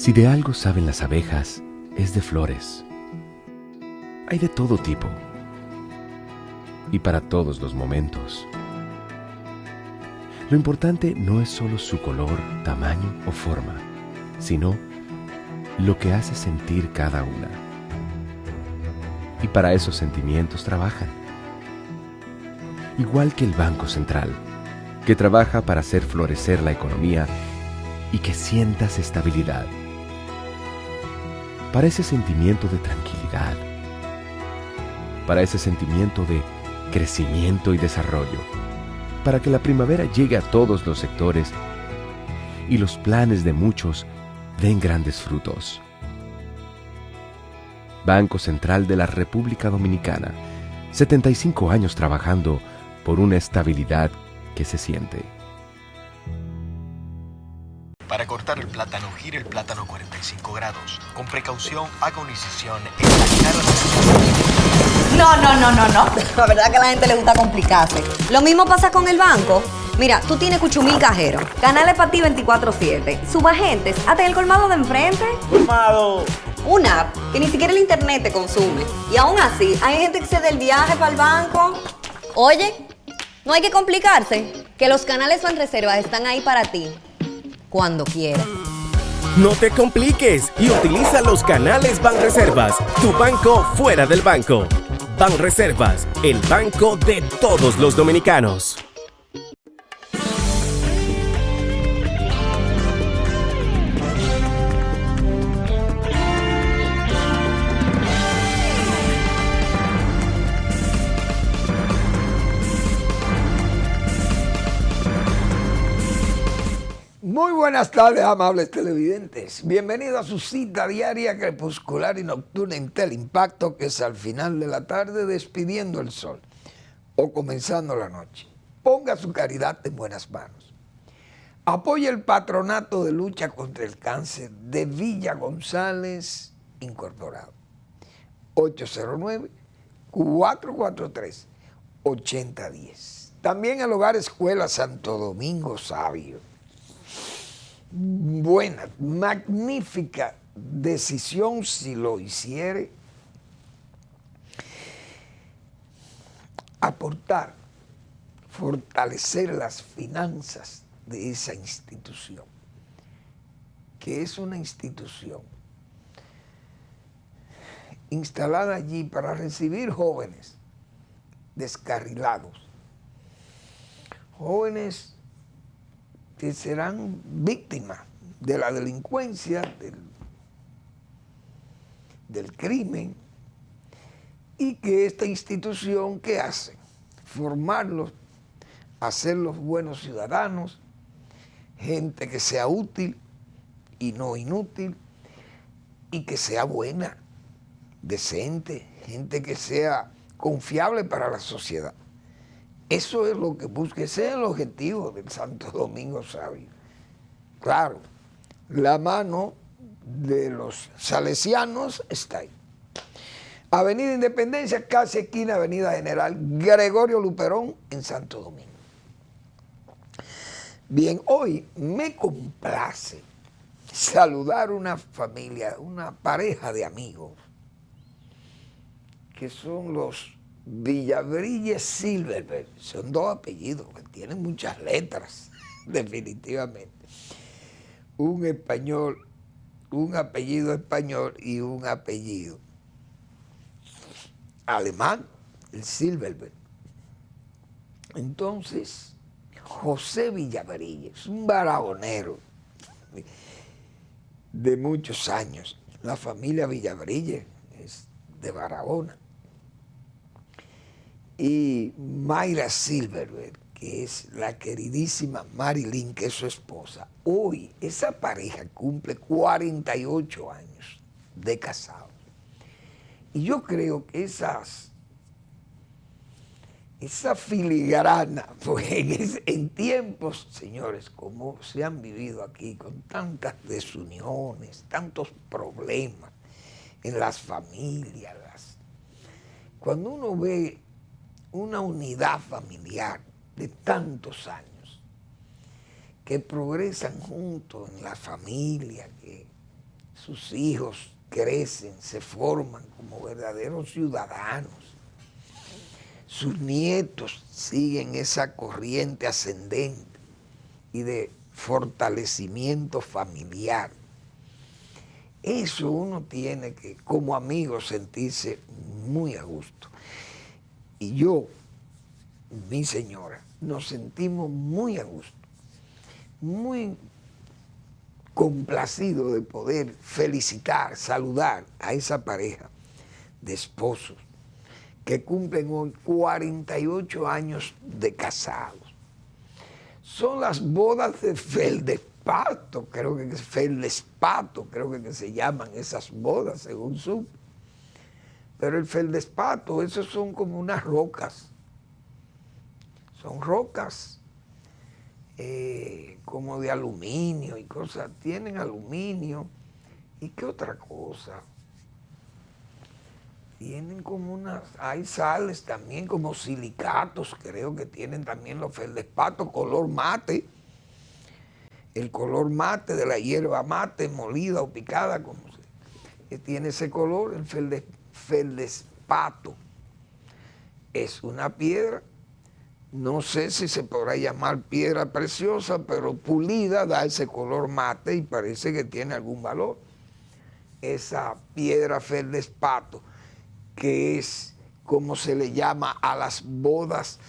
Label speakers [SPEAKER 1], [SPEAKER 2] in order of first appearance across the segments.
[SPEAKER 1] Si de algo saben las abejas, es de flores. Hay de todo tipo y para todos los momentos. Lo importante no es solo su color, tamaño o forma, sino lo que hace sentir cada una. Y para esos sentimientos trabajan. Igual que el Banco Central, que trabaja para hacer florecer la economía y que sientas estabilidad. Para ese sentimiento de tranquilidad. Para ese sentimiento de crecimiento y desarrollo. Para que la primavera llegue a todos los sectores y los planes de muchos den grandes frutos. Banco Central de la República Dominicana, 75 años trabajando por una estabilidad que se siente.
[SPEAKER 2] Para cortar el plátano, gire el plátano 45 grados. Con precaución, haga una incisión en la cara de...
[SPEAKER 3] No. La verdad que a la gente le gusta complicarse. Lo mismo pasa con el banco. Mira, tú tienes Cuchumil Cajero, canales para ti 24/7, subagentes, hasta el colmado de enfrente.
[SPEAKER 4] ¡Colmado!
[SPEAKER 3] Una app que ni siquiera el internet te consume. Y aún así, hay gente que se da el viaje para el banco. Oye, no hay que complicarse, que los canales Banreservas están ahí para ti, cuando quieras.
[SPEAKER 5] No te compliques y utiliza los canales Banreservas, tu banco fuera del banco. Banreservas, el banco de todos los dominicanos.
[SPEAKER 6] Muy buenas tardes, amables televidentes. Bienvenidos a su cita diaria crepuscular y nocturna en Teleimpacto, que es al final de la tarde despidiendo el sol o comenzando la noche. Ponga su caridad en buenas manos. Apoya el Patronato de Lucha contra el Cáncer de Villa González Incorporado. 809-443-8010. También el Hogar Escuela Santo Domingo Sabio. Buena, magnífica decisión si lo hiciere, aportar, fortalecer las finanzas de esa institución, que es una institución instalada allí para recibir jóvenes descarrilados, jóvenes que serán víctimas de la delincuencia, del crimen, y que esta institución, ¿qué hace? Formarlos, hacerlos buenos ciudadanos, gente que sea útil y no inútil, y que sea buena, decente, gente que sea confiable para la sociedad. Eso es lo que busca, ese es el objetivo del Santo Domingo Sabio. Claro, la mano de los salesianos está ahí. Avenida Independencia, casi esquina Avenida General Gregorio Luperón en Santo Domingo. Bien, hoy me complace saludar una familia, una pareja de amigos, que son los Villabrille Silverberg. Son dos apellidos que tienen muchas letras, definitivamente. Un español, un apellido español y un apellido alemán, el Silverberg. Entonces, José Villabrille es un baraonero de muchos años. La familia Villabrille es de Barahona. Y Mayra Silverberg, que es la queridísima Marilyn, que es su esposa. Hoy esa pareja cumple 48 años de casados. Y yo creo que esa filigrana, pues en tiempos, señores, como se han vivido aquí, con tantas desuniones, tantos problemas en las familias, cuando uno ve una unidad familiar de tantos años, que progresan juntos en la familia, que sus hijos crecen, se forman como verdaderos ciudadanos. Sus nietos siguen esa corriente ascendente y de fortalecimiento familiar. Eso uno tiene que, como amigo, sentirse muy a gusto. Y yo, mi señora, nos sentimos muy a gusto, muy complacido de poder felicitar, saludar a esa pareja de esposos que cumplen hoy 48 años de casados. Son las bodas de feldespato, creo que es feldespato, creo que se llaman esas bodas, según supe. Pero el feldespato, esos son como unas rocas. Son rocas como de aluminio y cosas. Tienen aluminio. ¿Y qué otra cosa? Tienen como unas, hay sales también como silicatos, creo que tienen también los feldespatos, color mate. El color mate de la hierba mate, molida o picada, como que tiene ese color, el feldespato. Es una piedra, no sé si se podrá llamar piedra preciosa, pero pulida da ese color mate y parece que tiene algún valor. Esa piedra feldespato, que es como se le llama a las bodas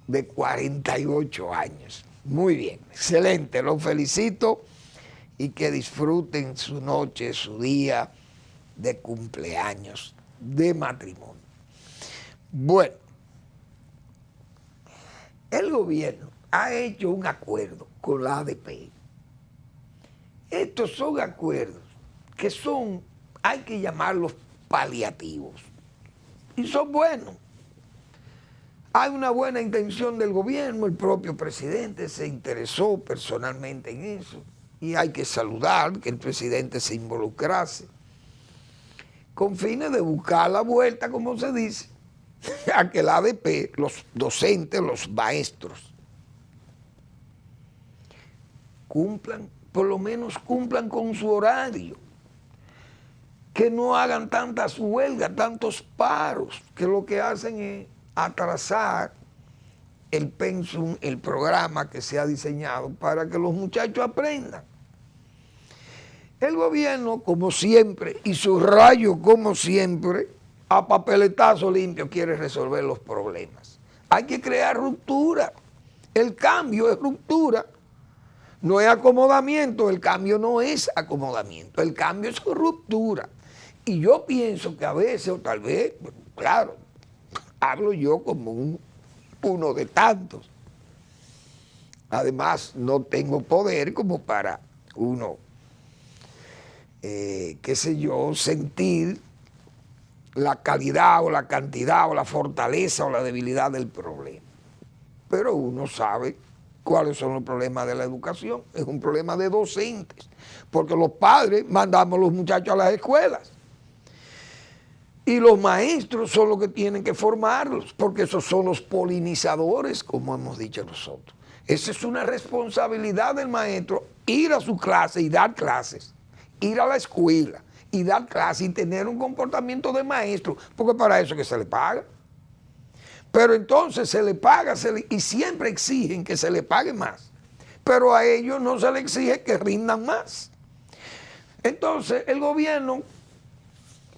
[SPEAKER 6] de 48 años. Muy bien, excelente, los felicito y que disfruten su noche, su día de cumpleaños, de matrimonio. Bueno, el gobierno ha hecho un acuerdo con la ADP. Estos son acuerdos que son, hay que llamarlos paliativos. Y son buenos. Hay una buena intención del gobierno, el propio presidente se interesó personalmente en eso, y hay que saludar que el presidente se involucrase, con fines de buscar la vuelta, como se dice, a que la ADP, los docentes, los maestros, cumplan, por lo menos cumplan con su horario. Que no hagan tantas huelgas, tantos paros, que lo que hacen es atrasar el pensum, el programa que se ha diseñado para que los muchachos aprendan. El gobierno, como siempre, y subrayo como siempre, a papeletazo limpio quiere resolver los problemas. Hay que crear ruptura. El cambio es ruptura. No es acomodamiento, el cambio no es acomodamiento, el cambio es ruptura. Y yo pienso que a veces, o tal vez, claro, hablo yo como uno de tantos. Además, no tengo poder como para uno, qué sé yo, sentir la calidad o la cantidad o la fortaleza o la debilidad del problema. Pero uno sabe cuáles son los problemas de la educación. Es un problema de docentes, porque los padres mandamos a los muchachos a las escuelas. Y los maestros son los que tienen que formarlos, porque esos son los polinizadores, como hemos dicho nosotros. Esa es una responsabilidad del maestro, ir a su clase y dar clases, ir a la escuela y dar clases y tener un comportamiento de maestro, porque para eso es que se le paga. Pero entonces se le paga y siempre exigen que se le pague más, pero a ellos no se les exige que rindan más. Entonces el gobierno,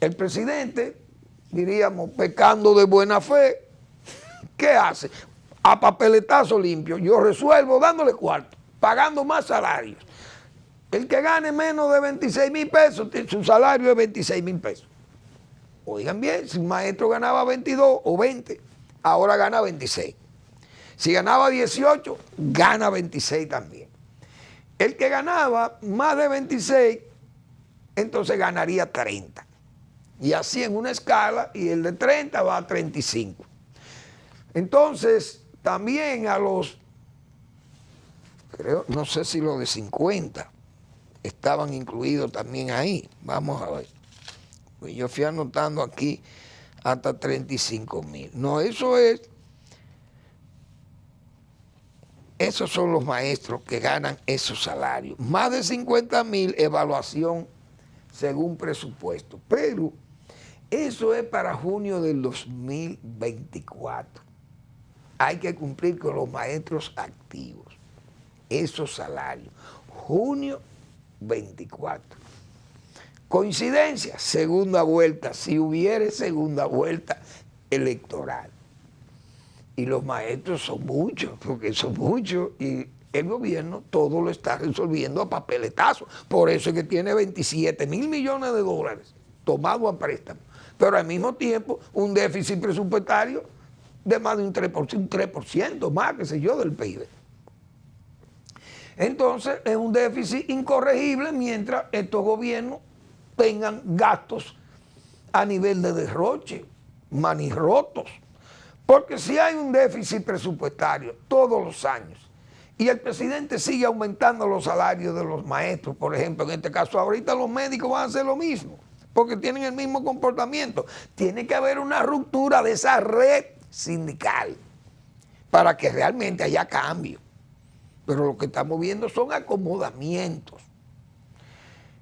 [SPEAKER 6] el presidente, diríamos, pecando de buena fe, ¿qué hace? A papeletazo limpio, yo resuelvo dándole cuarto, pagando más salarios. El que gane menos de 26,000 pesos, su salario es 26,000 pesos. Oigan bien, si un maestro ganaba 22 o 20, ahora gana 26. Si ganaba 18, gana 26 también. El que ganaba más de 26, entonces ganaría 30. Y así en una escala, y el de 30 va a 35. Entonces, también a los, creo, no sé si los de 50 estaban incluidos también ahí. Vamos a ver. Pues yo fui anotando aquí hasta 35,000. No, esos son los maestros que ganan esos salarios. Más de 50,000, evaluación según presupuesto. Pero eso es para junio del 2024. Hay que cumplir con los maestros activos, esos salarios. Junio 24. Coincidencia, segunda vuelta, si hubiere segunda vuelta electoral. Y los maestros son muchos, porque son muchos, y el gobierno todo lo está resolviendo a papeletazo. Por eso es que tiene 27 mil millones de dólares tomados a préstamo. Pero al mismo tiempo, un déficit presupuestario de más de un 3% más, qué sé yo, del PIB. Entonces, es un déficit incorregible mientras estos gobiernos tengan gastos a nivel de derroche, manirrotos. Porque si hay un déficit presupuestario todos los años y el presidente sigue aumentando los salarios de los maestros, por ejemplo, en este caso ahorita los médicos van a hacer lo mismo, porque tienen el mismo comportamiento. Tiene que haber una ruptura de esa red sindical para que realmente haya cambio. Pero lo que estamos viendo son acomodamientos.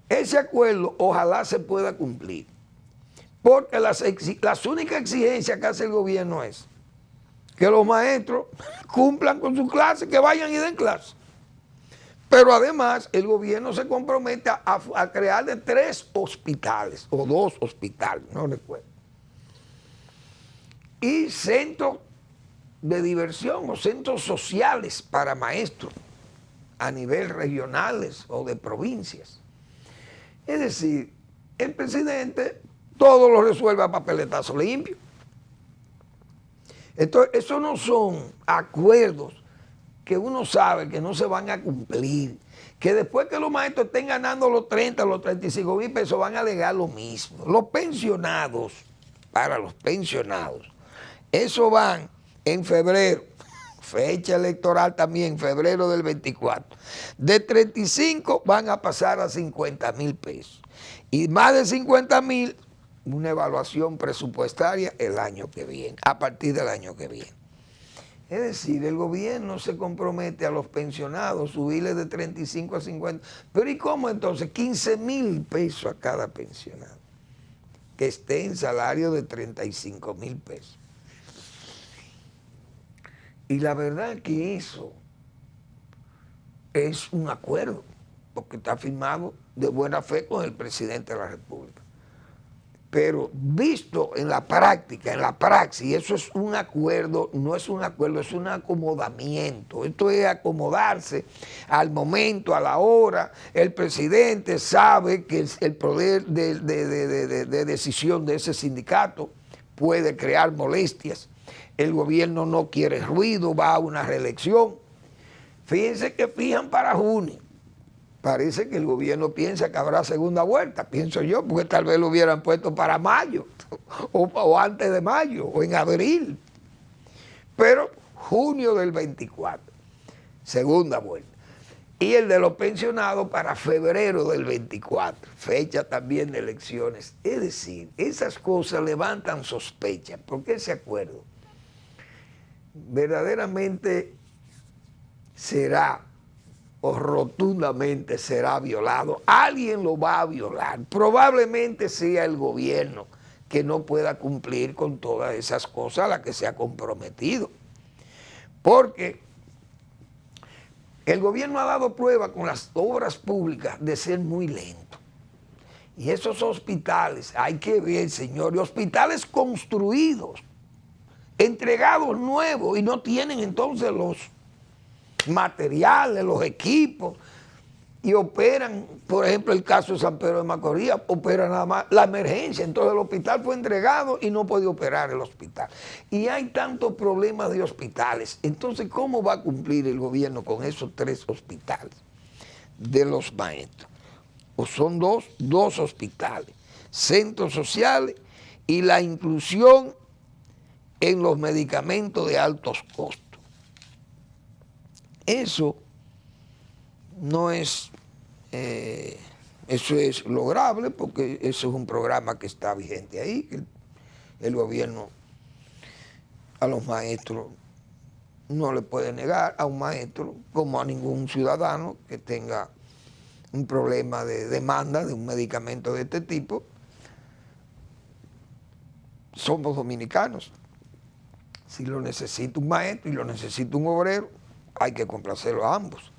[SPEAKER 6] Ese acuerdo ojalá se pueda cumplir, porque las únicas exigencias que hace el gobierno es que los maestros cumplan con su clase, que vayan y den clase. Pero además el gobierno se compromete a crear de 3 hospitales, o 2 hospitales, no recuerdo. Y centros de diversión o centros sociales para maestros a nivel regionales o de provincias. Es decir, el presidente todo lo resuelve a papeletazo limpio. Entonces, esos no son acuerdos que uno sabe que no se van a cumplir, que después que los maestros estén ganando los 30, los 35 mil pesos van a alegar lo mismo. Los pensionados, para los pensionados, eso van en febrero, fecha electoral también, febrero del 24. De 35 van a pasar a 50 mil pesos. Y más de 50 mil, una evaluación presupuestaria el año que viene, a partir del año que viene. Es decir, el gobierno se compromete a los pensionados, subirles de 35 a 50. Pero ¿y cómo entonces? 15 mil pesos a cada pensionado, que esté en salario de 35 mil pesos. Y la verdad que eso es un acuerdo, porque está firmado de buena fe con el presidente de la República. Pero visto en la práctica, en la praxis, eso es un acuerdo, no es un acuerdo, es un acomodamiento. Esto es acomodarse al momento, a la hora. El presidente sabe que el poder de decisión de ese sindicato puede crear molestias. El gobierno no quiere ruido, va a una reelección. Fíjense que fijan para junio. Parece que el gobierno piensa que habrá segunda vuelta, pienso yo, porque tal vez lo hubieran puesto para mayo, o antes de mayo, o en abril. Pero junio del 24, segunda vuelta. Y el de los pensionados para febrero del 24, fecha también de elecciones. Es decir, esas cosas levantan sospechas, porque ese acuerdo verdaderamente será o rotundamente será violado. Alguien lo va a violar. Probablemente sea el gobierno que no pueda cumplir con todas esas cosas a las que se ha comprometido. Porque el gobierno ha dado prueba con las obras públicas de ser muy lento. Y esos hospitales, hay que ver, señores, hospitales construidos, entregados nuevos y no tienen entonces los materiales, los equipos, y operan, por ejemplo, el caso de San Pedro de Macorís, opera nada más la emergencia. Entonces el hospital fue entregado y no puede operar el hospital. Y hay tantos problemas de hospitales. Entonces, ¿cómo va a cumplir el gobierno con esos 3 hospitales de los maestros? O son dos hospitales, centros sociales y la inclusión en los medicamentos de altos costos. Eso no es, eso es lograble, porque eso es un programa que está vigente ahí, que el gobierno a los maestros no le puede negar a un maestro, como a ningún ciudadano que tenga un problema de demanda de un medicamento de este tipo, somos dominicanos. Si lo necesita un maestro y lo necesita un obrero, hay que complacerlo a ambos,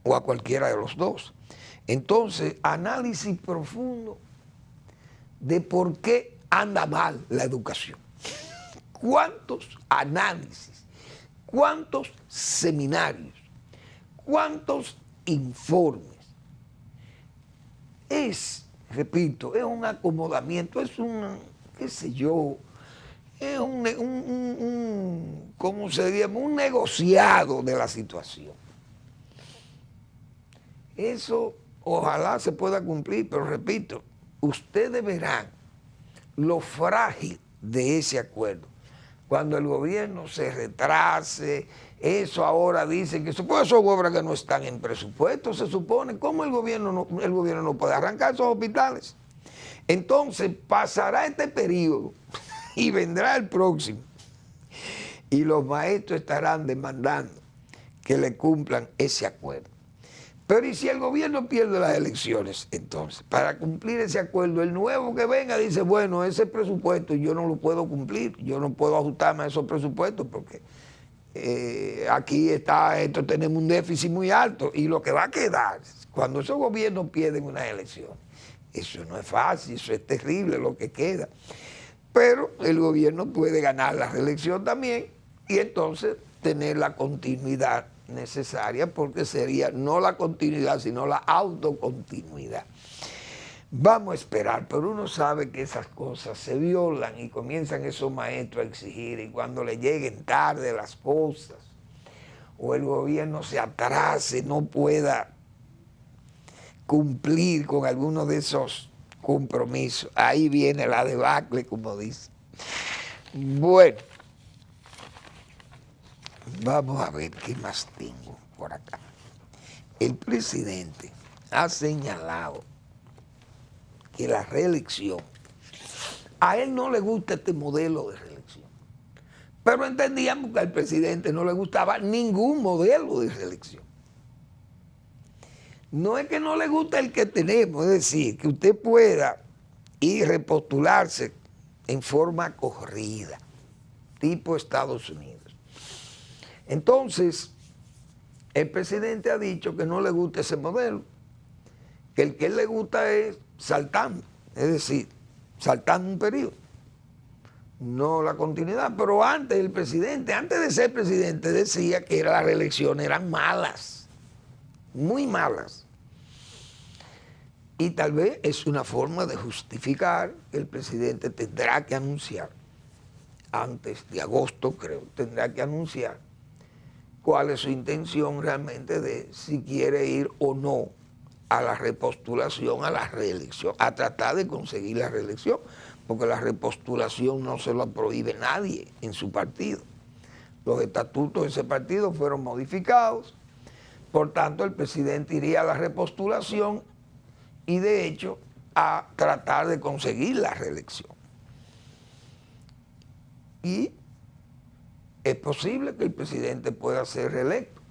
[SPEAKER 6] o a cualquiera de los dos. Entonces, análisis profundo de por qué anda mal la educación. ¿Cuántos análisis? ¿Cuántos seminarios? ¿Cuántos informes? Repito, es un acomodamiento, es un, qué sé yo, es ¿cómo se diría? Un negociado de la situación. Eso ojalá se pueda cumplir, pero repito, ustedes verán lo frágil de ese acuerdo. Cuando el gobierno se retrase, eso ahora dicen que son obras que no están en presupuesto, se supone. ¿Cómo el gobierno no puede arrancar esos hospitales? Entonces pasará este periodo y vendrá el próximo. Y los maestros estarán demandando que le cumplan ese acuerdo. Pero ¿y si el gobierno pierde las elecciones? Entonces, para cumplir ese acuerdo, el nuevo que venga dice, bueno, ese presupuesto yo no lo puedo cumplir, yo no puedo ajustarme a esos presupuestos porque aquí esto tenemos un déficit muy alto y lo que va a quedar, cuando esos gobiernos pierden unas elecciones, eso no es fácil, eso es terrible lo que queda. Pero el gobierno puede ganar la reelección también y entonces tener la continuidad necesaria, porque sería no la continuidad, sino la autocontinuidad. Vamos a esperar, pero uno sabe que esas cosas se violan y comienzan esos maestros a exigir, y cuando le lleguen tarde las cosas, o el gobierno se atrase, no pueda cumplir con alguno de esos compromisos, ahí viene la debacle, como dice. Bueno, vamos a ver qué más tengo por acá. El presidente ha señalado que la reelección, a él no le gusta este modelo de reelección, pero entendíamos que al presidente no le gustaba ningún modelo de reelección. No es que no le guste el que tenemos, es decir, que usted pueda ir a repostularse en forma corrida, tipo Estados Unidos. Entonces, el presidente ha dicho que no le gusta ese modelo, que el que él le gusta es saltando, es decir, saltando un periodo, no la continuidad. Pero antes el presidente, antes de ser presidente, decía que las reelecciones eran malas, muy malas. Y tal vez es una forma de justificar que el presidente tendrá que anunciar, antes de agosto creo, tendrá que anunciar cuál es su intención realmente de si quiere ir o no a la repostulación, a la reelección, a tratar de conseguir la reelección, porque la repostulación no se la prohíbe nadie en su partido. Los estatutos de ese partido fueron modificados, por tanto el presidente iría a la repostulación y de hecho a tratar de conseguir la reelección. Y es posible que el presidente pueda ser reelecto.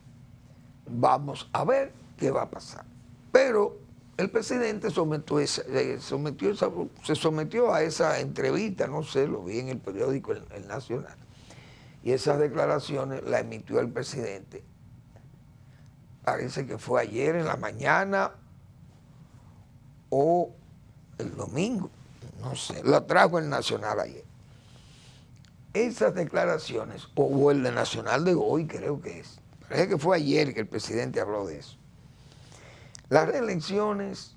[SPEAKER 6] Vamos a ver qué va a pasar. Pero el presidente se sometió a esa entrevista, no sé, lo vi en el periódico El Nacional, y esas declaraciones las emitió el presidente. Parece que fue ayer en la mañana o el domingo, no sé, la trajo el Nacional ayer. Esas declaraciones, o el de Nacional de hoy creo que es, parece que fue ayer que el presidente habló de eso. Las reelecciones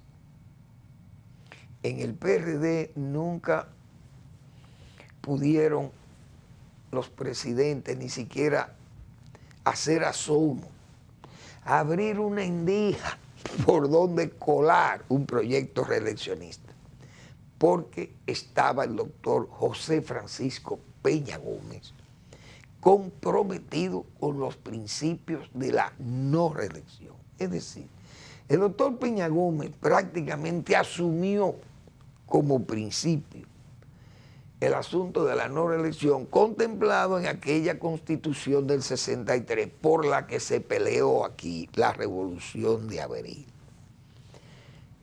[SPEAKER 6] en el PRD nunca pudieron los presidentes ni siquiera hacer asomo, abrir una endija por donde colar un proyecto reeleccionista, porque estaba el doctor José Francisco Peña Gómez comprometido con los principios de la no reelección. Es decir, el doctor Peña Gómez prácticamente asumió como principio el asunto de la no reelección contemplado en aquella Constitución del 63 por la que se peleó aquí la Revolución de Abril.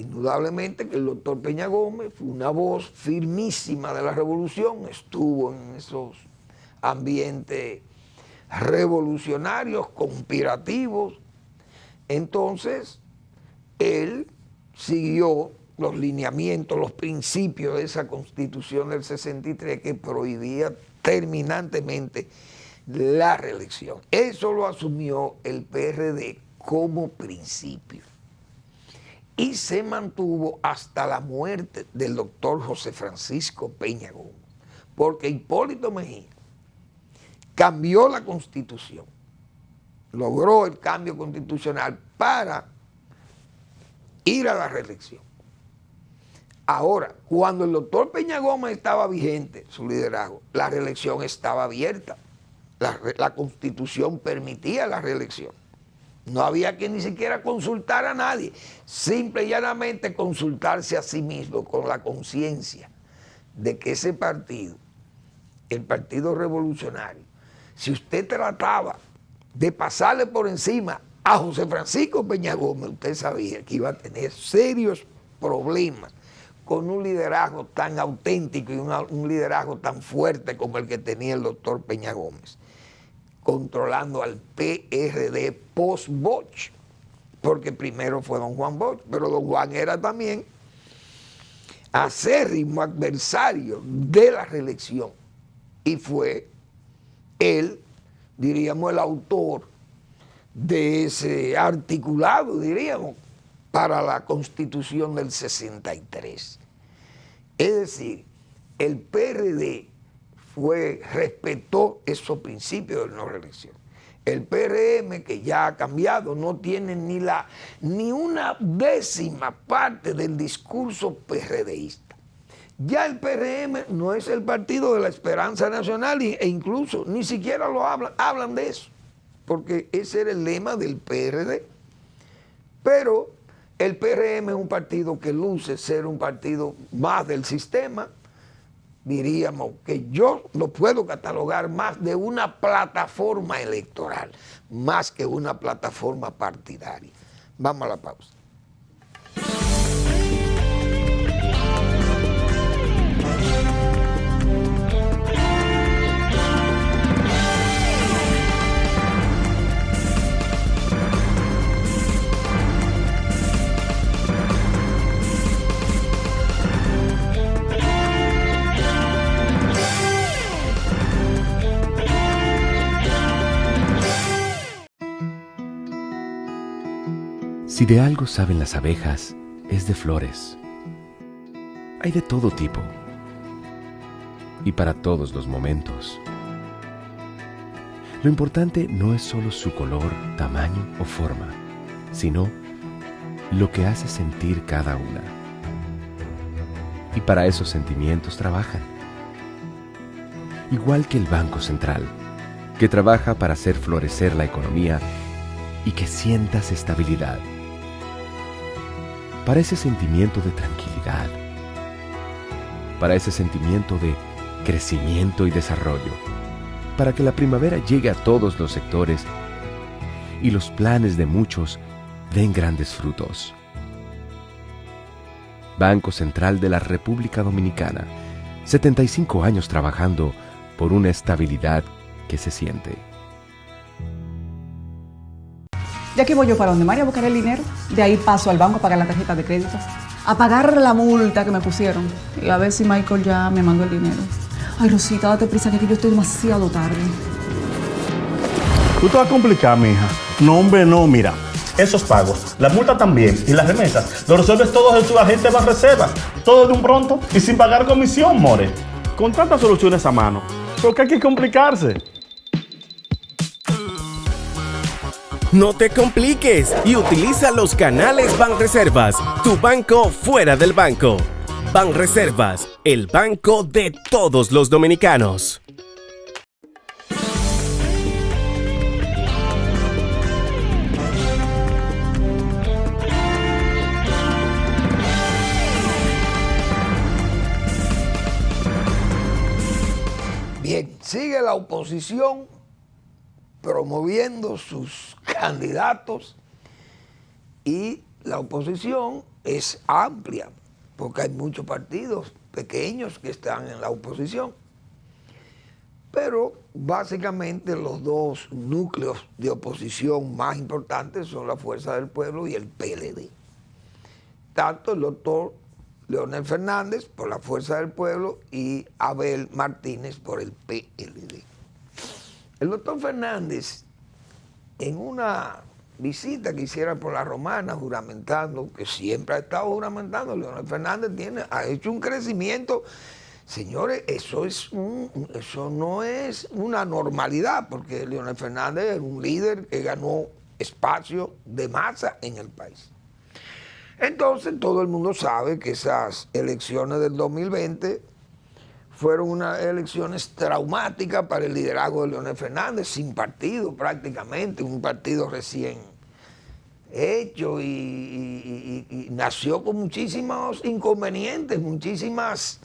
[SPEAKER 6] Indudablemente que el doctor Peña Gómez fue una voz firmísima de la revolución, estuvo en esos ambientes revolucionarios, conspirativos. Entonces, él siguió los lineamientos, los principios de esa Constitución del 63 que prohibía terminantemente la reelección. Eso lo asumió el PRD como principio y se mantuvo hasta la muerte del doctor José Francisco Peña Gómez, porque Hipólito Mejía cambió la Constitución, logró el cambio constitucional para ir a la reelección. Ahora, cuando el doctor Peña Gómez estaba vigente, su liderazgo, la reelección estaba abierta. La Constitución permitía la reelección. No había que ni siquiera consultar a nadie, simple y llanamente consultarse a sí mismo con la conciencia de que ese partido, el Partido Revolucionario, si usted trataba de pasarle por encima a José Francisco Peña Gómez, usted sabía que iba a tener serios problemas con un liderazgo tan auténtico y un liderazgo tan fuerte como el que tenía el doctor Peña Gómez, controlando al PRD post-Bosch, porque primero fue don Juan Bosch, pero don Juan era también acérrimo adversario de la reelección y fue él, diríamos, el autor de ese articulado, diríamos, para la Constitución del 63. Es decir, el PRD respetó esos principios de no reelección. El PRM, que ya ha cambiado, no tiene ni una décima parte del discurso PRDista. Ya el PRM no es el partido de la Esperanza Nacional e incluso ni siquiera lo hablan de eso, porque ese era el lema del PRD. Pero el PRM es un partido que luce ser un partido más del sistema. Diríamos que yo lo puedo catalogar más de una plataforma electoral, más que una plataforma partidaria. Vamos a la pausa.
[SPEAKER 1] Si de algo saben las abejas, es de flores. Hay de todo tipo y para todos los momentos. Lo importante no es solo su color, tamaño o forma, sino lo que hace sentir cada una. Y para esos sentimientos trabajan. Igual que el Banco Central, que trabaja para hacer florecer la economía y que sientas estabilidad. Para ese sentimiento de tranquilidad, para ese sentimiento de crecimiento y desarrollo, para que la primavera llegue a todos los sectores y los planes de muchos den grandes frutos. Banco Central de la República Dominicana, 75 años trabajando por una estabilidad que se siente.
[SPEAKER 4] Ya que voy yo para donde María a buscar el dinero, de ahí paso al banco a pagar la tarjeta de crédito, a pagar la multa que me pusieron y a ver si Michael ya me mandó el dinero. Ay, Rosita, date prisa que yo estoy demasiado tarde.
[SPEAKER 7] Tú te vas a complicar, mija. No, hombre, no, mira. Esos pagos, la multa también y las remesas, lo resuelves todo en tu agente de Banreservas. Todo de un pronto y sin pagar comisión, more. Con tantas soluciones a mano, ¿por qué hay que complicarse?
[SPEAKER 5] No te compliques y utiliza los canales Banreservas, tu banco fuera del banco. Banreservas, el banco de todos los dominicanos.
[SPEAKER 6] Bien, sigue la oposición promoviendo sus candidatos y la oposición es amplia, porque hay muchos partidos pequeños que están en la oposición. Pero básicamente los dos núcleos de oposición más importantes son la Fuerza del Pueblo y el PLD. Tanto el doctor Leonel Fernández por la Fuerza del Pueblo y Abel Martínez por el PLD. El doctor Fernández, en una visita que hiciera por la Romana, juramentando, que siempre ha estado juramentando, Leonel Fernández ha hecho un crecimiento. Señores, eso no es una normalidad, porque Leonel Fernández es un líder que ganó espacio de masa en el país. Entonces, todo el mundo sabe que esas elecciones del 2020 fueron unas elecciones traumáticas para el liderazgo de Leonel Fernández, sin partido prácticamente, un partido recién hecho y nació con muchísimos inconvenientes, muchísimos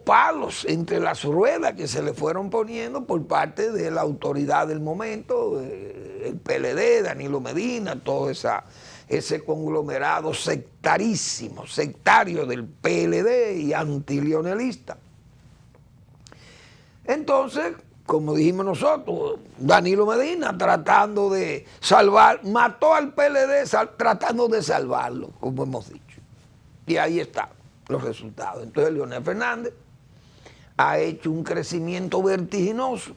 [SPEAKER 6] palos entre las ruedas que se le fueron poniendo por parte de la autoridad del momento, el PLD, Danilo Medina, todo ese conglomerado sectario del PLD y antileonelista. Entonces, como dijimos nosotros, Danilo Medina tratando de mató al PLD tratando de salvarlo, como hemos dicho. Y ahí están los resultados. Entonces Leonel Fernández ha hecho un crecimiento vertiginoso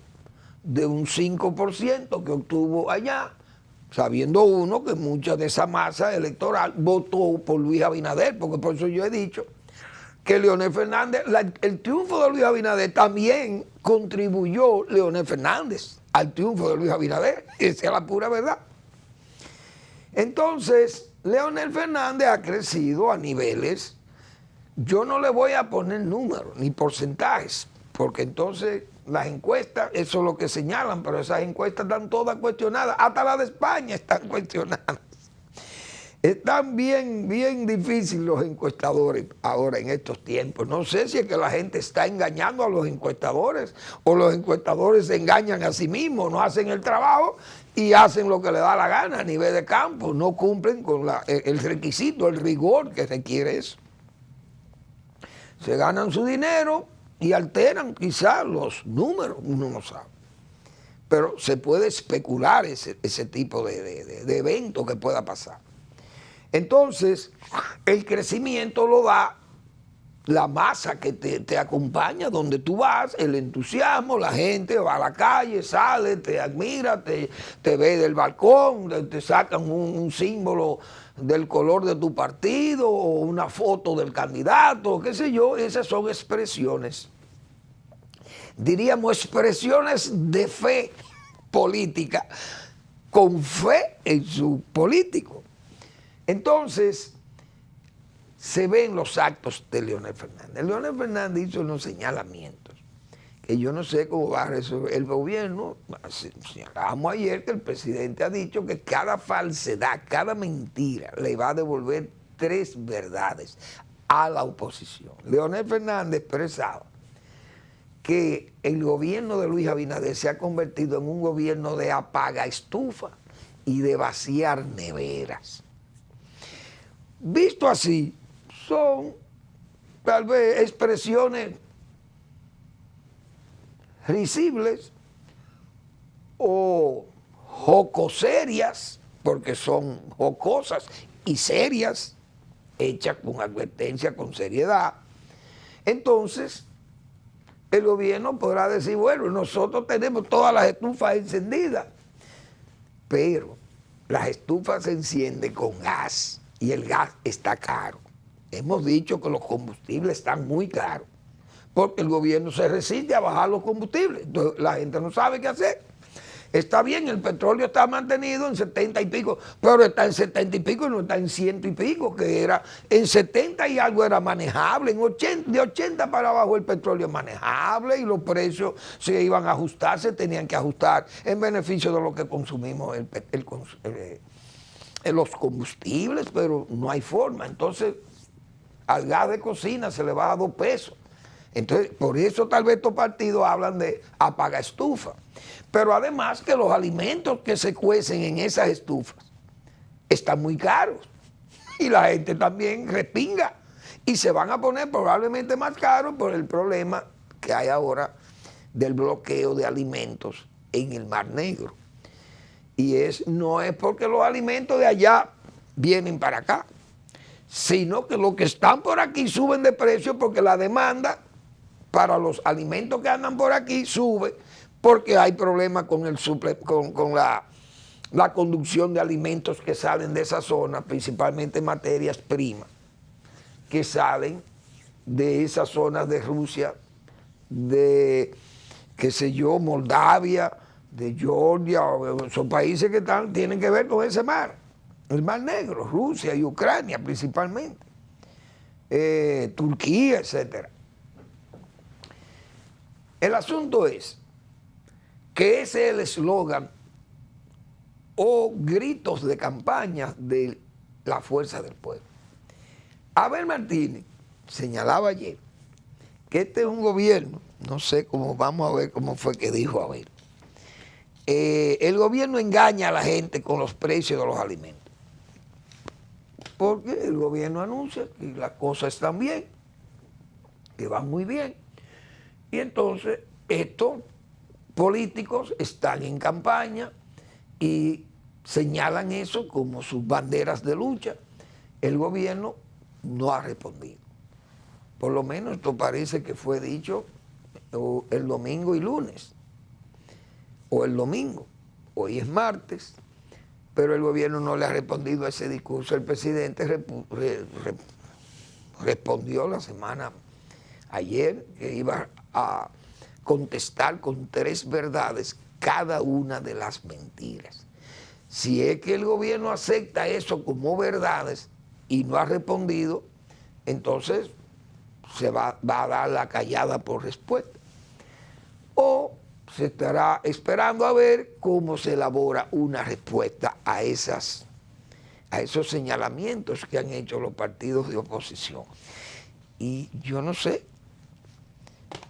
[SPEAKER 6] de un 5% que obtuvo allá, sabiendo uno que mucha de esa masa electoral votó por Luis Abinader, porque por eso yo he dicho que Leonel Fernández, el triunfo de Luis Abinader también contribuyó Leonel Fernández al triunfo de Luis Abinader, esa es la pura verdad. Entonces, Leonel Fernández ha crecido a niveles, yo no le voy a poner números ni porcentajes, porque entonces las encuestas, eso es lo que señalan, pero esas encuestas están todas cuestionadas, hasta las de España están cuestionadas. Están bien difíciles los encuestadores ahora en estos tiempos. No sé si es que la gente está engañando a los encuestadores o los encuestadores se engañan a sí mismos, no hacen el trabajo y hacen lo que les da la gana a nivel de campo, no cumplen con el requisito, el rigor que requiere eso. Se ganan su dinero y alteran quizás los números, uno no sabe. Pero se puede especular ese tipo de evento que pueda pasar. Entonces, el crecimiento lo da la masa que te acompaña donde tú vas, el entusiasmo, la gente va a la calle, sale, te admira, te ve del balcón, te sacan un símbolo del color de tu partido o una foto del candidato, qué sé yo. Esas son expresiones, diríamos expresiones de fe política, con fe en su político. Entonces, se ven los actos de Leonel Fernández. Leonel Fernández hizo unos señalamientos que yo no sé cómo va a resolver el gobierno. Señalábamos ayer que el presidente ha dicho que cada falsedad, cada mentira le va a devolver 3 verdades a la oposición. Leonel Fernández expresaba que el gobierno de Luis Abinader se ha convertido en un gobierno de apaga estufa y de vaciar neveras. Visto así, son tal vez expresiones risibles o jocoserias, porque son jocosas y serias, hechas con advertencia, con seriedad. Entonces, el gobierno podrá decir, bueno, nosotros tenemos todas las estufas encendidas, pero las estufas se encienden con gas y el gas está caro. Hemos dicho que los combustibles están muy caros, porque el gobierno se resiste a bajar los combustibles. Entonces la gente no sabe qué hacer. Está bien, el petróleo está mantenido en 70 y pico, pero está en 70 y pico y no está en 100 y pico, que era en 70 y algo era manejable, de 80 para abajo el petróleo es manejable y los precios se iban a ajustar, se tenían que ajustar en beneficio de lo que consumimos los combustibles, pero no hay forma. Entonces, al gas de cocina se le baja 2 pesos. Entonces, por eso tal vez estos partidos hablan de apaga estufa. Pero además que los alimentos que se cuecen en esas estufas están muy caros. y la gente también respinga. Y se van a poner probablemente más caros por el problema que hay ahora del bloqueo de alimentos en el Mar Negro. Y no es porque los alimentos de allá vienen para acá, sino que los que están por aquí suben de precio porque la demanda para los alimentos que andan por aquí sube porque hay problemas con la conducción de alimentos que salen de esa zona, principalmente materias primas, que salen de esas zonas de Rusia, de, qué sé yo, Moldavia, de Georgia, son países que tienen que ver con ese mar, el Mar Negro, Rusia y Ucrania principalmente, Turquía, etc. El asunto es que ese es el eslogan o gritos de campaña de la Fuerza del Pueblo. Abel Martínez señalaba ayer que este es un gobierno, no sé cómo, vamos a ver cómo fue que dijo Abel. El gobierno engaña a la gente con los precios de los alimentos. Porque el gobierno anuncia que las cosas están bien, que van muy bien. Y entonces estos políticos están en campaña y señalan eso como sus banderas de lucha. El gobierno no ha respondido. Por lo menos esto parece que fue dicho el domingo y lunes, o el domingo, hoy es martes, pero el gobierno no le ha respondido a ese discurso. El presidente respondió la semana ayer que iba a contestar con 3 verdades cada una de las mentiras. Si es que el gobierno acepta eso como verdades y no ha respondido, entonces se va a dar la callada por respuesta. O se estará esperando a ver cómo se elabora una respuesta a esos señalamientos que han hecho los partidos de oposición. Y yo no sé,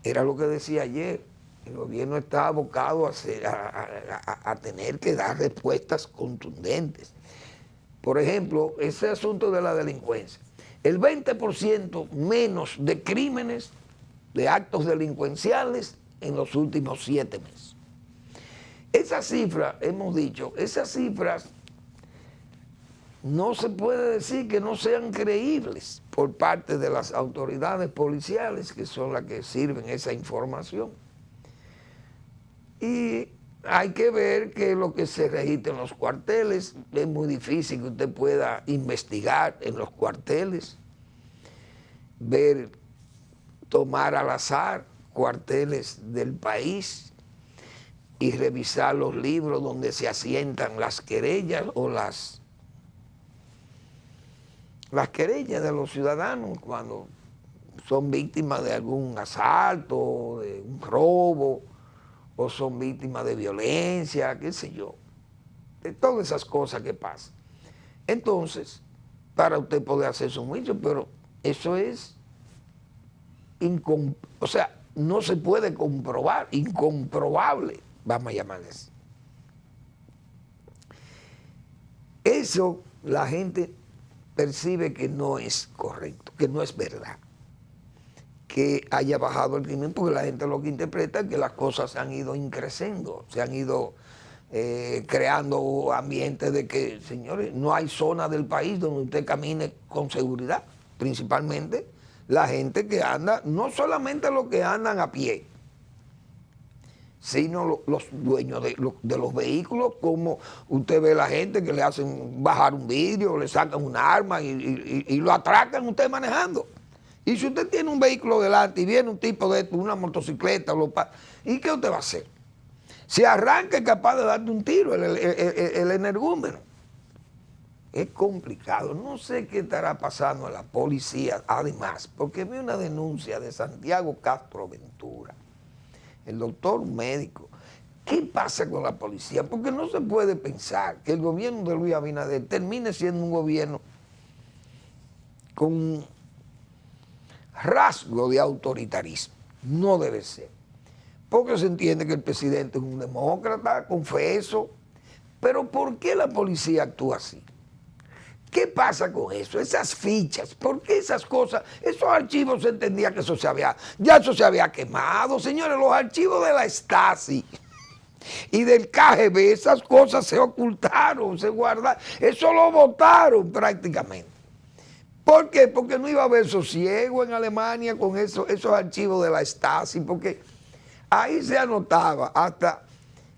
[SPEAKER 6] era lo que decía ayer, el gobierno está abocado a tener que dar respuestas contundentes. Por ejemplo, ese asunto de la delincuencia. El 20% menos de crímenes, de actos delincuenciales en los últimos 7 meses. Esas cifras, hemos dicho, esas cifras no se puede decir que no sean creíbles por parte de las autoridades policiales, que son las que sirven esa información. Y hay que ver que lo que se registra en los cuarteles, es muy difícil que usted pueda investigar en los cuarteles, ver, tomar al azar cuarteles del país y revisar los libros donde se asientan las querellas o las querellas de los ciudadanos cuando son víctimas de algún asalto, de un robo, o son víctimas de violencia, qué sé yo, de todas esas cosas que pasan. Entonces, para usted poder hacer su juicio, pero eso es, o sea, no se puede comprobar, incomprobable, vamos a llamarle así. Eso la gente percibe que no es correcto, que no es verdad, que haya bajado el crimen, porque la gente lo que interpreta es que las cosas se han ido increciendo, se han ido creando ambientes de que, señores, no hay zona del país donde usted camine con seguridad, principalmente la gente que anda, no solamente los que andan a pie, sino los dueños de los vehículos, como usted ve la gente que le hacen bajar un vidrio, le sacan un arma y lo atracan usted manejando. Y si usted tiene un vehículo delante y viene un tipo de esto, una motocicleta, ¿y qué usted va a hacer? Si arranca es capaz de darte un tiro, el energúmeno. Es complicado. No sé qué estará pasando a la policía, además, porque vi una denuncia de Santiago Castro Ventura, el doctor médico. ¿Qué pasa con la policía? Porque no se puede pensar que el gobierno de Luis Abinader termine siendo un gobierno con rasgo de autoritarismo. No debe ser. Porque se entiende que el presidente es un demócrata, confeso. Pero ¿por qué la policía actúa así? ¿Qué pasa con eso? Esas fichas, ¿por qué esas cosas? Esos archivos se entendía que eso se había quemado. Señores, los archivos de la Stasi y del KGB, esas cosas se ocultaron, se guardaron, eso lo botaron prácticamente. ¿Por qué? Porque no iba a haber sosiego en Alemania con esos archivos de la Stasi, porque ahí se anotaba hasta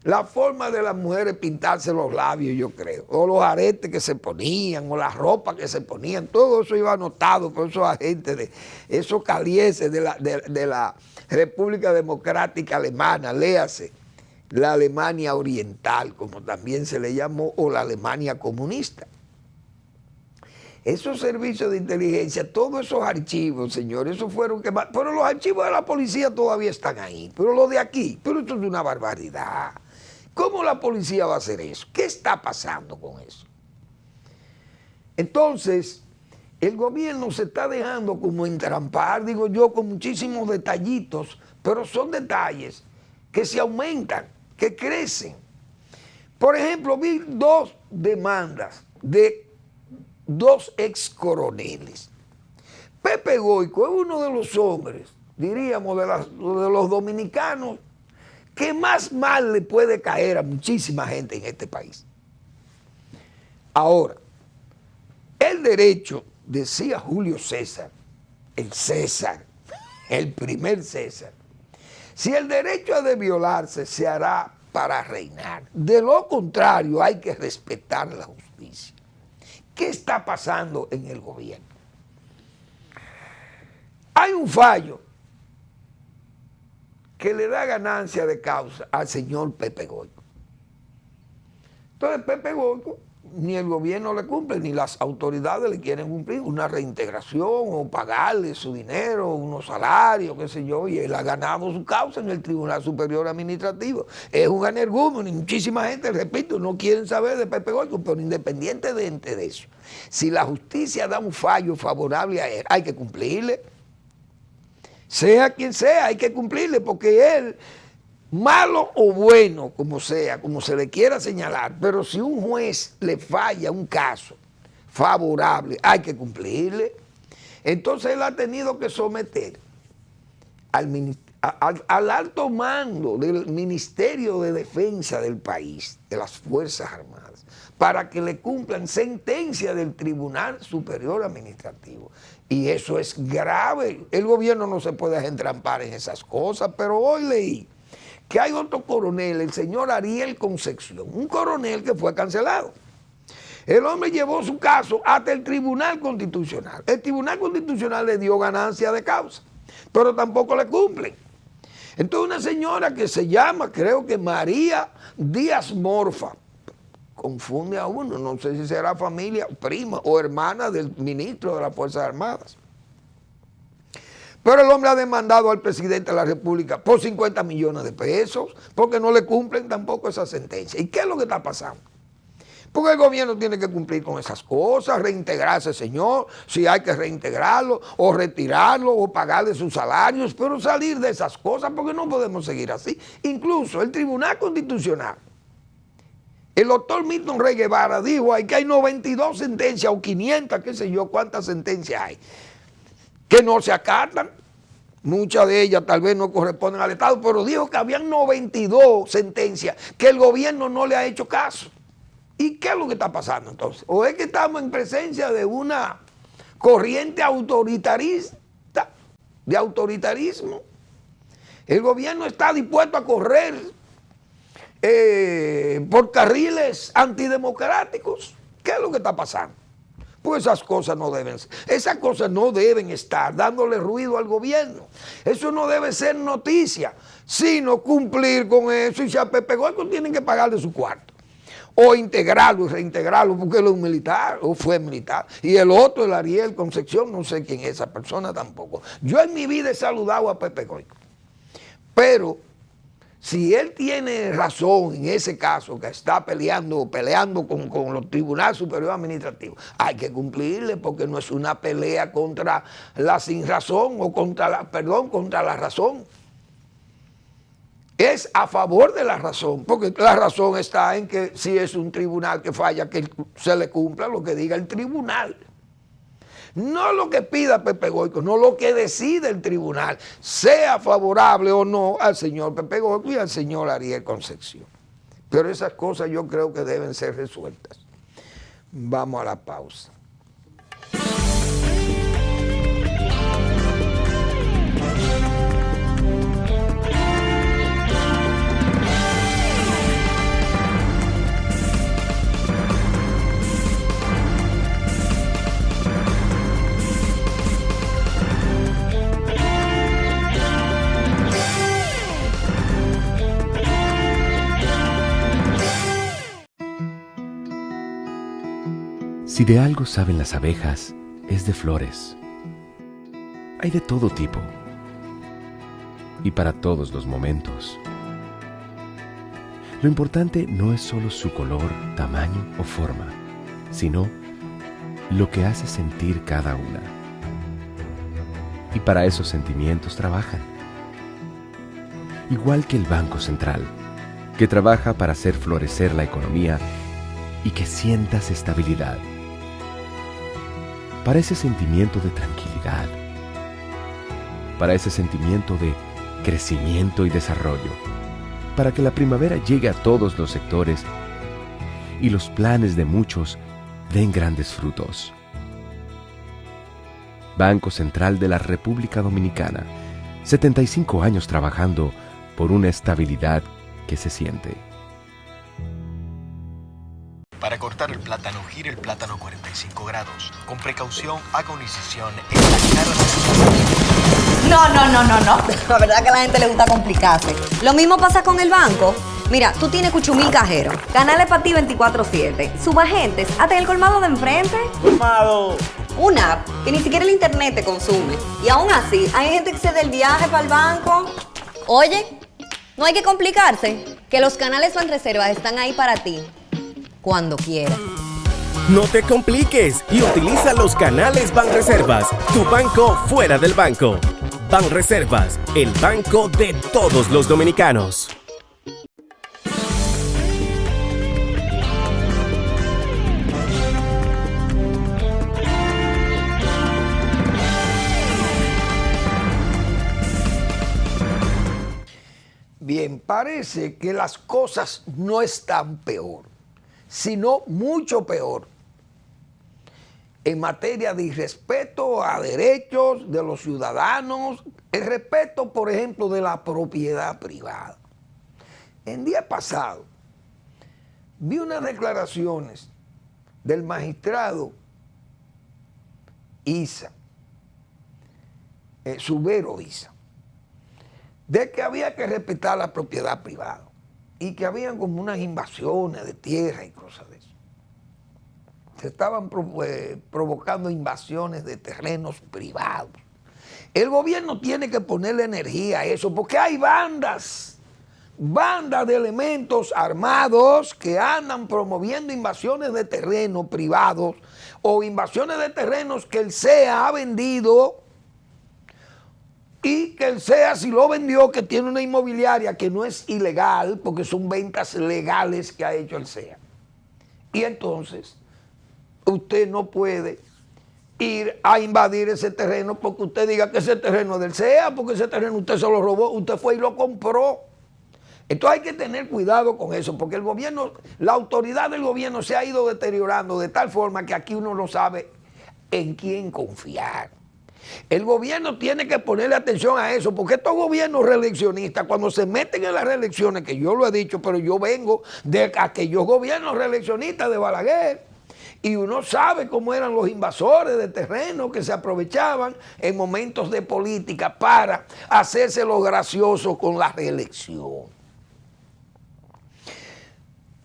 [SPEAKER 6] la forma de las mujeres pintarse los labios, yo creo, o los aretes que se ponían, o la ropa que se ponían, todo eso iba anotado por esos agentes, esos calieses de la República Democrática Alemana, léase, la Alemania Oriental, como también se le llamó, o la Alemania comunista. Esos servicios de inteligencia, todos esos archivos, señores, esos fueron quemados, pero los archivos de la policía todavía están ahí, pero los de aquí, pero esto es una barbaridad. ¿Cómo la policía va a hacer eso? ¿Qué está pasando con eso? Entonces, el gobierno se está dejando como entrampar, digo yo, con muchísimos detallitos, pero son detalles que se aumentan, que crecen. Por ejemplo, vi 2 demandas de 2 ex coroneles. Pepe Goico es uno de los hombres, diríamos, de los dominicanos, que más mal le puede caer a muchísima gente en este país. Ahora, el derecho, decía Julio César, el primer César, si el derecho ha de violarse, se hará para reinar. De lo contrario, hay que respetar la justicia. ¿Qué está pasando en el gobierno? Hay un fallo que le da ganancia de causa al señor Pepe Goico. Entonces Pepe Goico, ni el gobierno le cumple, ni las autoridades le quieren cumplir una reintegración o pagarle su dinero, unos salarios, qué sé yo, y él ha ganado su causa en el Tribunal Superior Administrativo. Es un energúmeno y muchísima gente, repito, no quieren saber de Pepe Goico, pero independiente de eso, si la justicia da un fallo favorable a él, hay que cumplirle. Sea quien sea, hay que cumplirle, porque él, malo o bueno, como sea, como se le quiera señalar, pero si un juez le falla un caso favorable, hay que cumplirle. Entonces él ha tenido que someter al alto mando del Ministerio de Defensa del país, de las Fuerzas Armadas, para que le cumplan sentencia del Tribunal Superior Administrativo. Y eso es grave. El gobierno no se puede entrampar en esas cosas, pero hoy leí que hay otro coronel, el señor Ariel Concepción, un coronel que fue cancelado. El hombre llevó su caso hasta el Tribunal Constitucional. El Tribunal Constitucional le dio ganancia de causa, pero tampoco le cumplen. Entonces una señora que se llama, creo que María Díaz Morfa, confunde a uno, no sé si será familia, prima o hermana del ministro de las Fuerzas Armadas. Pero el hombre ha demandado al presidente de la República por 50 millones de pesos porque no le cumplen tampoco esa sentencia. ¿Y qué es lo que está pasando? Porque el gobierno tiene que cumplir con esas cosas, reintegrarse, señor, si hay que reintegrarlo, o retirarlo, o pagarle sus salarios, pero salir de esas cosas porque no podemos seguir así. Incluso el Tribunal Constitucional, el doctor Milton Rey Guevara dijo que hay 92 sentencias o 500, qué sé yo, cuántas sentencias hay, que no se acatan. Muchas de ellas tal vez no corresponden al Estado, pero dijo que habían 92 sentencias que el gobierno no le ha hecho caso. ¿Y qué es lo que está pasando entonces? ¿O es que estamos en presencia de una corriente autoritarista, de autoritarismo? El gobierno está dispuesto a correr por carriles antidemocráticos. ¿Qué es lo que está pasando? Pues esas cosas no deben estar dándole ruido al gobierno. Eso no debe ser noticia, sino cumplir con eso. Y si a Pepe Goico tienen que pagarle su cuarto, o integrarlo y reintegrarlo, porque él es un militar, o fue militar. Y el otro, el Ariel Concepción, no sé quién es esa persona tampoco. Yo en mi vida he saludado a Pepe Goico. Pero si él tiene razón en ese caso, que está peleando con los tribunales superiores administrativos, hay que cumplirle, porque no es una pelea contra la sinrazón o contra la razón. es a favor de la razón, porque la razón está en que si es un tribunal que falla, que se le cumpla lo que diga el tribunal. No lo que pida Pepe Goico, no lo que decide el tribunal, sea favorable o no al señor Pepe Goico y al señor Ariel Concepción. Pero esas cosas yo creo que deben ser resueltas. Vamos a la pausa.
[SPEAKER 1] Si de algo saben las abejas, es de flores. Hay de todo tipo y para todos los momentos. Lo importante no es solo su color, tamaño o forma, sino lo que hace sentir cada una. Y para esos sentimientos trabajan. Igual que el Banco Central, que trabaja para hacer florecer la economía y que sientas estabilidad. Para ese sentimiento de tranquilidad, para ese sentimiento de crecimiento y desarrollo, para que la primavera llegue a todos los sectores y los planes de muchos den grandes frutos. Banco Central de la República Dominicana, 75 años trabajando por una estabilidad que se siente.
[SPEAKER 2] Para cortar el plátano, gire el plátano 45 grados. Con precaución, haga una incisión en la cara de
[SPEAKER 3] No. La verdad que a la gente le gusta complicarse. Lo mismo pasa con el banco. Mira, tú tienes Cuchumil Cajero, canales para ti 24/7, subagentes, hasta en el colmado de enfrente.
[SPEAKER 7] ¡Colmado!
[SPEAKER 3] Una app que ni siquiera el internet te consume. Y aún así, hay gente que se da el viaje para el banco. Oye, no hay que complicarse, que los canales Banreservas están ahí para ti, cuando quieras.
[SPEAKER 5] No te compliques y utiliza los canales Banreservas, tu banco fuera del banco. Banreservas, el banco de todos los dominicanos.
[SPEAKER 6] Bien, parece que las cosas no están peor, sino mucho peor en materia de irrespeto a derechos de los ciudadanos, el respeto, por ejemplo, de la propiedad privada. El día pasado vi unas declaraciones del magistrado Isa, Subero Isa, de que había que respetar la propiedad privada y que habían como unas invasiones de tierra y cosas de eso. Se estaban provocando invasiones de terrenos privados. El gobierno tiene que ponerle energía a eso porque hay bandas de elementos armados que andan promoviendo invasiones de terrenos privados o invasiones de terrenos que el CEA ha vendido. Y que el CEA, si lo vendió, que tiene una inmobiliaria que no es ilegal, porque son ventas legales que ha hecho el CEA. Y entonces, usted no puede ir a invadir ese terreno porque usted diga que ese terreno es del CEA, porque ese terreno usted se lo robó, usted fue y lo compró. Entonces hay que tener cuidado con eso, porque el gobierno, la autoridad del gobierno se ha ido deteriorando de tal forma que aquí uno no sabe en quién confiar. El gobierno tiene que ponerle atención a eso, porque estos gobiernos reeleccionistas, cuando se meten en las reelecciones, que yo lo he dicho, pero yo vengo de aquellos gobiernos reeleccionistas de Balaguer, y uno sabe cómo eran los invasores de terreno que se aprovechaban en momentos de política para hacerse los graciosos con la reelección.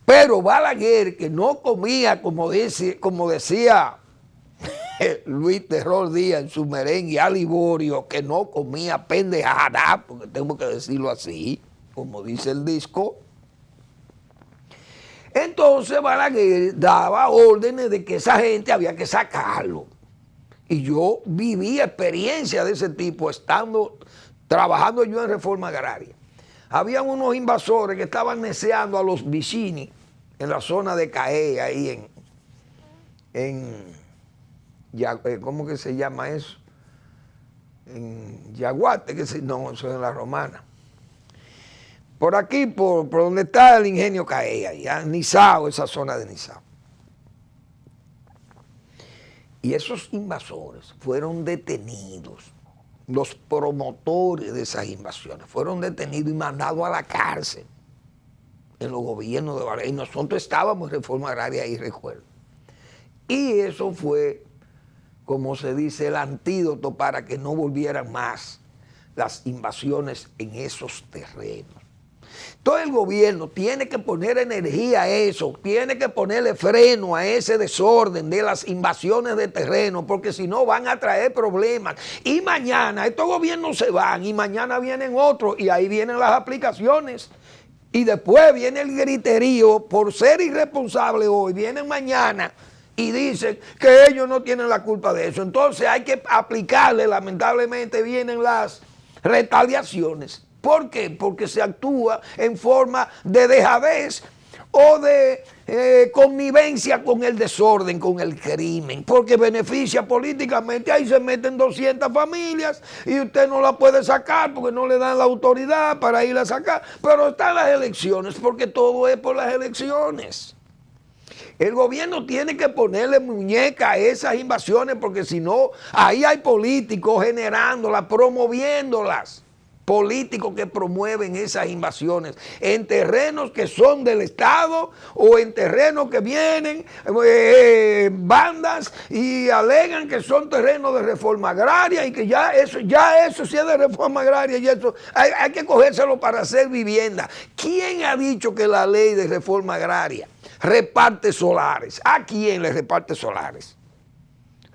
[SPEAKER 6] Pero Balaguer, que no comía, como decía Luis Terror Díaz en su merengue a Liborio, que no comía pendejada, porque tengo que decirlo así, como dice el disco. Entonces Balaguer daba órdenes de que esa gente había que sacarlo. Y yo viví experiencia de ese tipo, trabajando yo en Reforma Agraria. habían unos invasores que estaban neceando a los vicini en la zona de Caé, ahí ¿cómo que se llama eso? En Yaguate, no, eso es en La Romana. Por aquí, por donde está el ingenio Caé, allá, Nizao, esa zona de Nizao. Y esos invasores fueron detenidos, los promotores de esas invasiones, fueron detenidos y mandados a la cárcel en los gobiernos de Varela. Y nosotros estábamos en Reforma Agraria ahí, recuerdo. Y eso fue, como se dice, el antídoto para que no volvieran más las invasiones en esos terrenos. Todo el gobierno tiene que poner energía a eso, tiene que ponerle freno a ese desorden de las invasiones de terreno, porque si no van a traer problemas. Y mañana estos gobiernos se van y mañana vienen otros y ahí vienen las aplicaciones. Y después viene el griterío por ser irresponsable hoy, vienen mañana y dicen que ellos no tienen la culpa de eso. Entonces hay que aplicarle, lamentablemente vienen las retaliaciones. ¿Por qué? Porque se actúa en forma de dejadez o de connivencia con el desorden, con el crimen, porque beneficia políticamente. Ahí se meten 200 familias y usted no la puede sacar porque no le dan la autoridad para ir a sacar, pero están las elecciones, porque todo es por las elecciones. El gobierno tiene que ponerle muñeca a esas invasiones, porque si no, ahí hay políticos generándolas, promoviéndolas. Políticos que promueven esas invasiones en terrenos que son del Estado o en terrenos que vienen bandas y alegan que son terrenos de reforma agraria y que ya eso sí es de reforma agraria y eso hay que cogérselo para hacer vivienda. ¿Quién ha dicho que la ley de reforma agraria reparte solares? ¿A quién le reparte solares?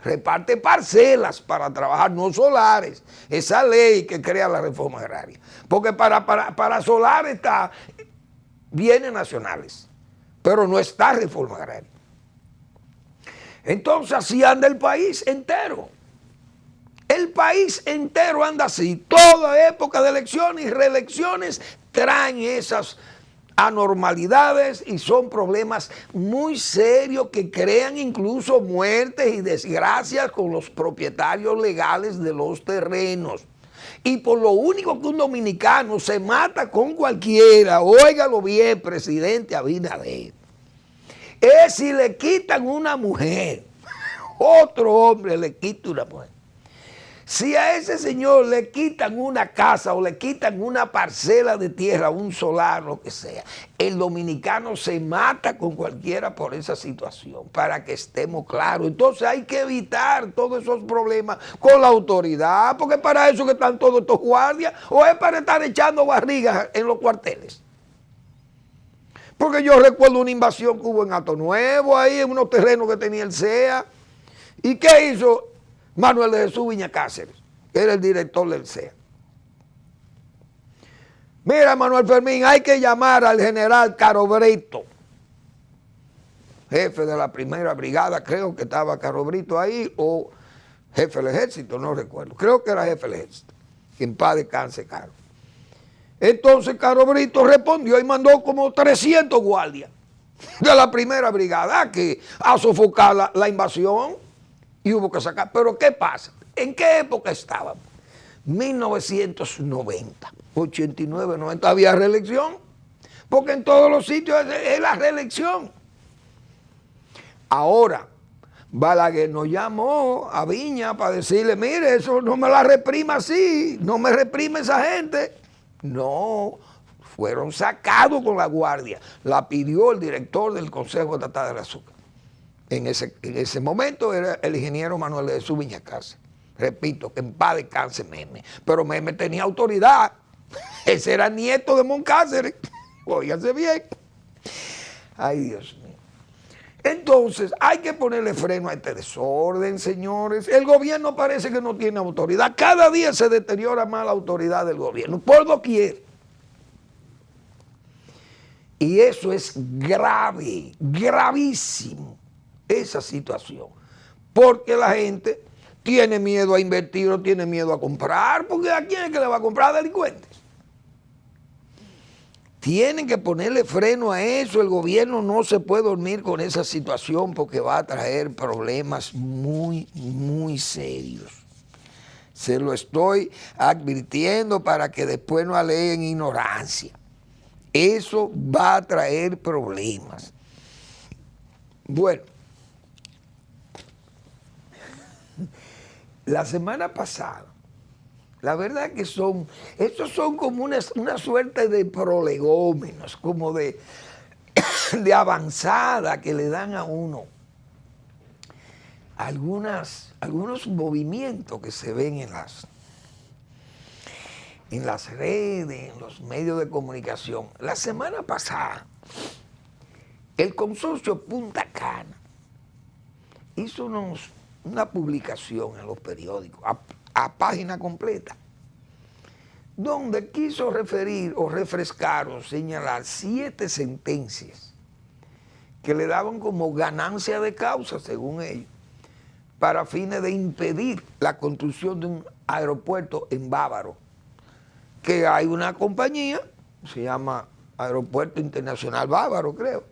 [SPEAKER 6] Reparte parcelas para trabajar, no solares. Esa ley que crea la reforma agraria. Porque para solar está bienes nacionales, pero no está reforma agraria. Entonces así anda el país entero. El país entero anda así. Toda época de elecciones y reelecciones traen esas anormalidades y son problemas muy serios que crean incluso muertes y desgracias con los propietarios legales de los terrenos. Y por lo único que un dominicano se mata con cualquiera, óigalo bien, presidente Abinader, es si le quitan una mujer, otro hombre le quita una mujer. Si a ese señor le quitan una casa o le quitan una parcela de tierra, un solar, lo que sea, el dominicano se mata con cualquiera por esa situación, para que estemos claros. Entonces hay que evitar todos esos problemas con la autoridad, porque para eso que están todos estos guardias, o es para estar echando barrigas en los cuarteles. Porque yo recuerdo una invasión que hubo en Hato Nuevo, ahí en unos terrenos que tenía el CEA. ¿Y qué hizo Manuel de Jesús Viña Cáceres, que era el director del CEA? Mira, Manuel Fermín, hay que llamar al general Caro Brito, jefe de la primera brigada, creo que estaba Caro Brito ahí, o jefe del ejército, no recuerdo, creo que era jefe del ejército, que en paz descanse Caro. Entonces Caro Brito respondió y mandó como 300 guardias de la primera brigada a sofocar la invasión. Y hubo que sacar. Pero ¿qué pasa? ¿En qué época estábamos? 1990, 89, 90. Había reelección. Porque en todos los sitios es la reelección. Ahora, Balaguer nos llamó a Viña para decirle, mire, eso no me la reprima así, no me reprime esa gente. No, fueron sacados con la guardia. La pidió el director del Consejo Estatal del Azúcar. En ese momento era el ingeniero Manuel de Jesús Viña Cáceres. Repito, que en paz descanse Meme. Pero Meme tenía autoridad. Ese era nieto de Moncáceres. Óigase bien. Ay, Dios mío. Entonces, hay que ponerle freno a este desorden, señores. El gobierno parece que no tiene autoridad. Cada día se deteriora más la autoridad del gobierno, por doquier. Y eso es grave, gravísimo. Esa situación, porque la gente tiene miedo a invertir o tiene miedo a comprar, porque ¿a quién es que le va a comprar? A delincuentes. Tienen que ponerle freno a eso. El gobierno no se puede dormir con esa situación porque va a traer problemas muy, muy serios. Se lo estoy advirtiendo para que después no aleguen ignorancia. Eso va a traer problemas. Bueno, la semana pasada, la verdad que estos son como una suerte de prolegómenos, como de avanzada que le dan a uno algunos movimientos que se ven en las redes, en los medios de comunicación. La semana pasada, el consorcio Punta Cana hizo una publicación en los periódicos, a página completa, donde quiso referir o refrescar o señalar 7 sentencias que le daban como ganancia de causa, según ellos, para fines de impedir la construcción de un aeropuerto en Bávaro, que hay una compañía, se llama Aeropuerto Internacional Bávaro, creo,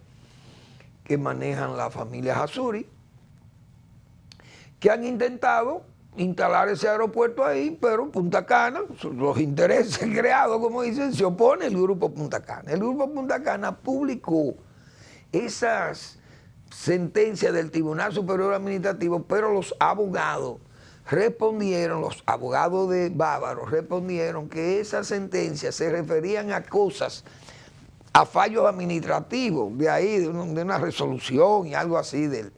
[SPEAKER 6] que manejan la familia Azuri, que han intentado instalar ese aeropuerto ahí, pero Punta Cana, los intereses creados, como dicen, se opone el Grupo Punta Cana. El Grupo Punta Cana publicó esas sentencias del Tribunal Superior Administrativo, pero los abogados respondieron, los abogados de Bávaro respondieron que esas sentencias se referían a cosas, a fallos administrativos, de ahí, de una resolución y algo así del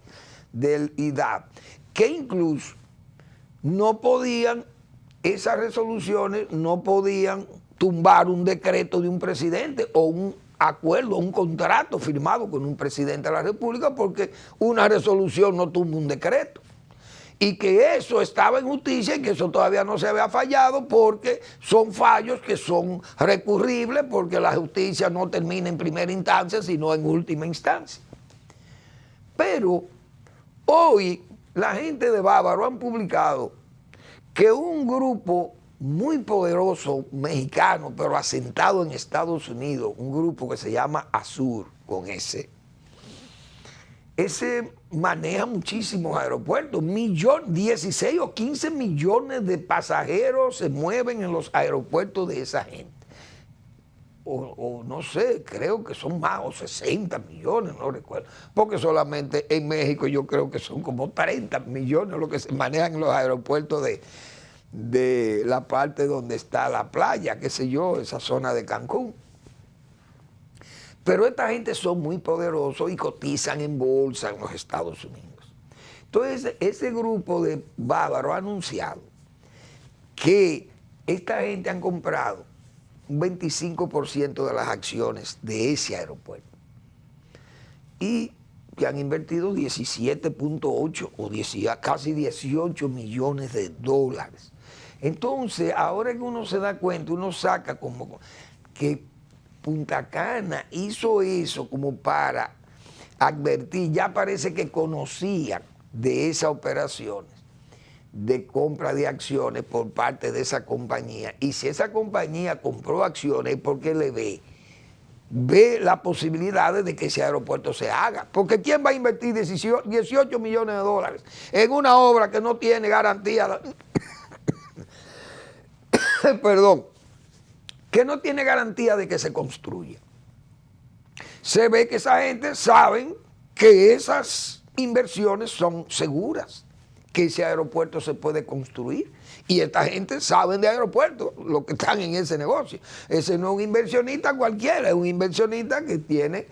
[SPEAKER 6] IDAP, que incluso no podían, esas resoluciones no podían tumbar un decreto de un presidente o un acuerdo, un contrato firmado con un presidente de la República, porque una resolución no tumba un decreto. Y que eso estaba en justicia y que eso todavía no se había fallado porque son fallos que son recurribles porque la justicia no termina en primera instancia sino en última instancia. Pero hoy la gente de Bávaro han publicado que un grupo muy poderoso mexicano, pero asentado en Estados Unidos, un grupo que se llama Azur, con ese maneja muchísimos aeropuertos, 16 o 15 millones de pasajeros se mueven en los aeropuertos de esa gente. O no sé, creo que son más, o 60 millones, no recuerdo, porque solamente en México yo creo que son como 30 millones lo que se manejan en los aeropuertos de la parte donde está la playa, qué sé yo, esa zona de Cancún. Pero esta gente son muy poderosos y cotizan en bolsa en los Estados Unidos. Entonces, ese grupo de Bávaro ha anunciado que esta gente han comprado un 25% de las acciones de ese aeropuerto y que han invertido 17.8 o casi 18 millones de dólares. Entonces, ahora que uno se da cuenta, uno saca como que Punta Cana hizo eso como para advertir, ya parece que conocían de esas operaciones de compra de acciones por parte de esa compañía. Y si esa compañía compró acciones es porque le ve las posibilidades de que ese aeropuerto se haga. Porque ¿quién va a invertir 18 millones de dólares en una obra que no tiene garantía? Perdón. Que no tiene garantía de que se construya. Se ve que esa gente saben que esas inversiones son seguras, que ese aeropuerto se puede construir. Y esta gente sabe de aeropuertos, los que están en ese negocio. Ese no es un inversionista cualquiera, es un inversionista que tiene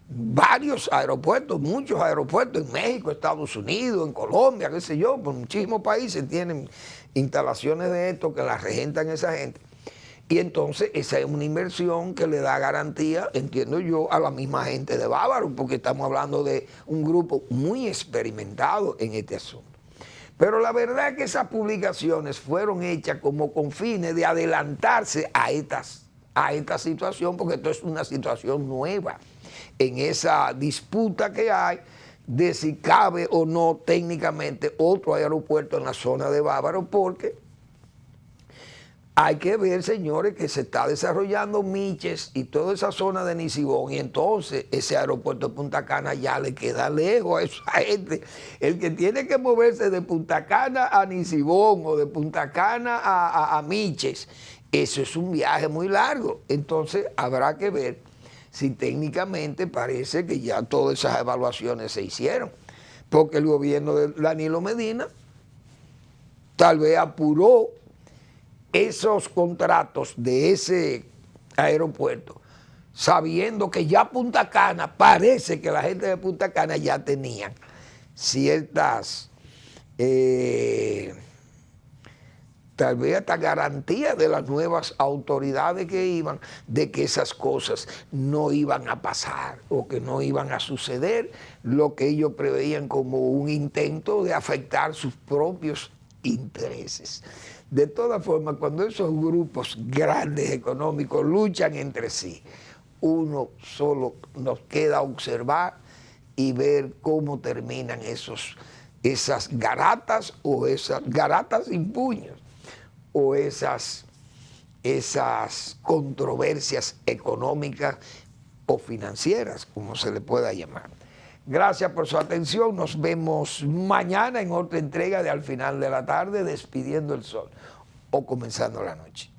[SPEAKER 6] varios aeropuertos, muchos aeropuertos en México, Estados Unidos, en Colombia, qué sé yo, por muchísimos países tienen instalaciones de esto que las regentan esa gente. Y entonces esa es una inversión que le da garantía, entiendo yo, a la misma gente de Bávaro, porque estamos hablando de un grupo muy experimentado en este asunto. Pero la verdad es que esas publicaciones fueron hechas como con fines de adelantarse a esta situación, porque esto es una situación nueva en esa disputa que hay de si cabe o no técnicamente otro aeropuerto en la zona de Bávaro, porque Hay que ver, señores, que se está desarrollando Miches y toda esa zona de Nisibón, y entonces ese aeropuerto de Punta Cana ya le queda lejos a esa gente. El que tiene que moverse de Punta Cana a Nisibón o de Punta Cana a Miches, eso es un viaje muy largo. Entonces habrá que ver si técnicamente parece que ya todas esas evaluaciones se hicieron, porque el gobierno de Danilo Medina tal vez apuró esos contratos de ese aeropuerto, sabiendo que ya Punta Cana, parece que la gente de Punta Cana ya tenían ciertas, tal vez hasta garantías de las nuevas autoridades que iban, de que esas cosas no iban a pasar o que no iban a suceder, lo que ellos preveían como un intento de afectar sus propios intereses. De todas formas, cuando esos grupos grandes económicos luchan entre sí, uno solo nos queda observar y ver cómo terminan esas garatas o esas garatas sin puños o esas controversias económicas o financieras, como se le pueda llamar. Gracias por su atención. Nos vemos mañana en otra entrega de Al Final de la Tarde, Despidiendo el Sol o Comenzando la Noche.